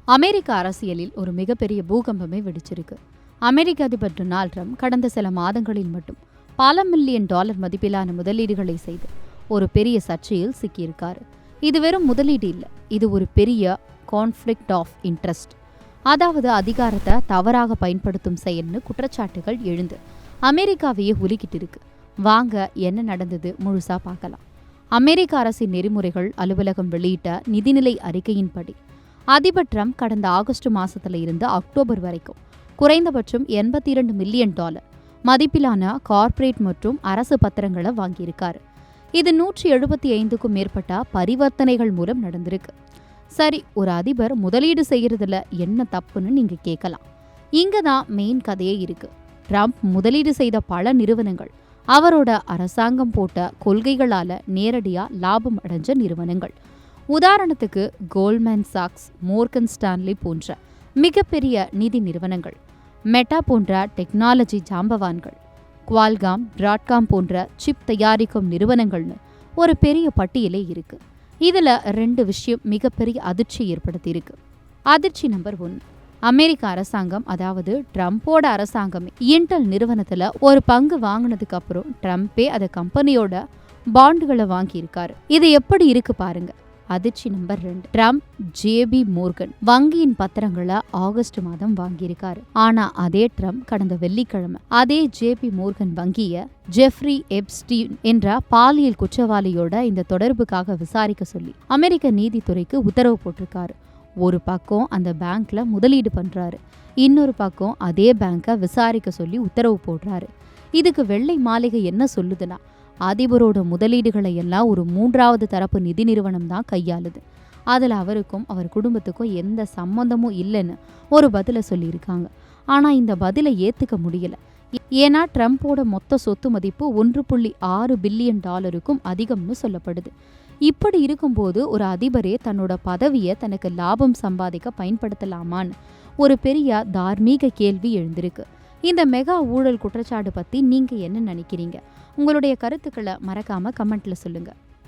அமெரிக்க அரசியலில் ஒரு மிகப்பெரிய பூகம்பமே வெடிச்சிருக்கு. அமெரிக்க அதிபர் டொனால்ட் ட்ரம்ப் கடந்த சில மாதங்களில் மட்டும் பல மில்லியன் டாலர் மதிப்பிலான முதலீடுகளை செய்து ஒரு பெரிய சர்ச்சையில் சிக்கியிருக்காரு. இது வெறும் முதலீடு இல்லை, இது ஒரு பெரிய கான்ஃப்ளிக்ட் ஆஃப் இன்ட்ரெஸ்ட், அதாவது அதிகாரத்தை தவறாக பயன்படுத்தும் செயல்னு குற்றச்சாட்டுகள் எழுந்து அமெரிக்காவையே உலுக்கிட்டு இருக்கு. வாங்க என்ன நடந்தது முழுசா பார்க்கலாம். அமெரிக்க அரசின் நெறிமுறைகள் அலுவலகம் வெளியிட்ட நிதிநிலை அறிக்கையின்படி அதிபர் ட்ரம்ப் கடந்த ஆகஸ்ட் மாசத்துல இருந்து அக்டோபர் வரைக்கும் குறைந்தபட்சம் 82 மில்லியன் டாலர் மதிப்பிலான கார்ப்பரேட் மற்றும் அரசு பத்திரங்களை வாங்கியிருக்காரு. இது 175க்கும் மேற்பட்ட பரிவர்த்தனைகள் மூலம் நடந்திருக்கு. சரி, ஒரு அதிபர் முதலீடு செய்யறதுல என்ன தப்புன்னு நீங்க கேட்கலாம். இங்க தான் மெயின் கதையே இருக்கு. ட்ரம்ப் முதலீடு செய்த பல நிறுவனங்கள் அவரோட அரசாங்கம் போட்ட கொள்கைகளால நேரடியா லாபம் அடைஞ்ச நிறுவனங்கள். உதாரணத்துக்கு கோல்ட்மேன் சாக்ஸ், மோர்கன் ஸ்டான்லி போன்ற மிகப்பெரிய நிதி நிறுவனங்கள், மெட்டா போன்ற டெக்னாலஜி ஜாம்பவான்கள், குவால்காம், பிராட்காம் போன்ற சிப் தயாரிக்கும் நிறுவனங்கள்னு ஒரு பெரிய பட்டியலே இருக்கு. இதுல 2 விஷயம் மிகப்பெரிய அதிர்ச்சி ஏற்படுத்தியிருக்கு. அதிர்ச்சி நம்பர் 1, அமெரிக்க அரசாங்கம், அதாவது ட்ரம்போட அரசாங்கமே இன்டெல் நிறுவனத்துல ஒரு பங்கு வாங்கினதுக்கு அப்புறம் ட்ரம்பே அதை கம்பெனியோட பாண்டுகளை வாங்கியிருக்காரு. இது எப்படி இருக்கு பாருங்க. அதிர்ச்சி நம்பர் 2, ட்ரம்ப் ஜேபி மோர்கன் வங்கியின் பத்திரங்களை ஆகஸ்ட் மாதம் வாங்கியிருக்காரு. ஆனா அதே ட்ரம்ப் கடந்த வெள்ளிக்கிழமை அதே ஜேபி மோர்கன் வங்கிய ஜெஃப்ரி எப்ஸ்டீன் என்ற பாலியல் குற்றவாளியோட இந்த தொடர்புக்காக விசாரிக்க சொல்லி அமெரிக்க நீதித்துறைக்கு உத்தரவு போட்டிருக்காரு. ஒரு பக்கம் அந்த பேங்க்ல முதலீடு பண்றாரு, இன்னொரு பக்கம் அதே பேங்கை விசாரிக்க சொல்லி உத்தரவு போடுறாரு. இதுக்கு வெள்ளை மாளிகை என்ன சொல்லுதுன்னா, அதிபரோட முதலீடுகளை எல்லாம் ஒரு 3வது தரப்பு நிதி நிறுவனம் தான் கையாளுது, அதுல அவருக்கும் அவர் குடும்பத்துக்கும் எந்த சம்பந்தமும் இல்லைன்னு ஒரு பதில சொல்லியிருக்காங்க. ஆனா இந்த பதிலை ஏத்துக்க முடியல. ஏன்னா ட்ரம்போட மொத்த சொத்து மதிப்பு 1.6 பில்லியன் டாலருக்கும் அதிகம்னு சொல்லப்படுது. இப்படி இருக்கும்போது ஒரு அதிபரே தன்னோட பதவியை தனக்கு லாபம் சம்பாதிக்க பயன்படுத்தலாமான்னு ஒரு பெரிய தார்மீக கேள்வி எழுந்திருக்கு. இந்த மெகா ஊழல் குற்றச்சாட்டு பத்தி நீங்க என்ன நினைக்கிறீங்க? உங்களுடைய கருத்துக்களை மறக்காம கமெண்ட்ல சொல்லுங்க.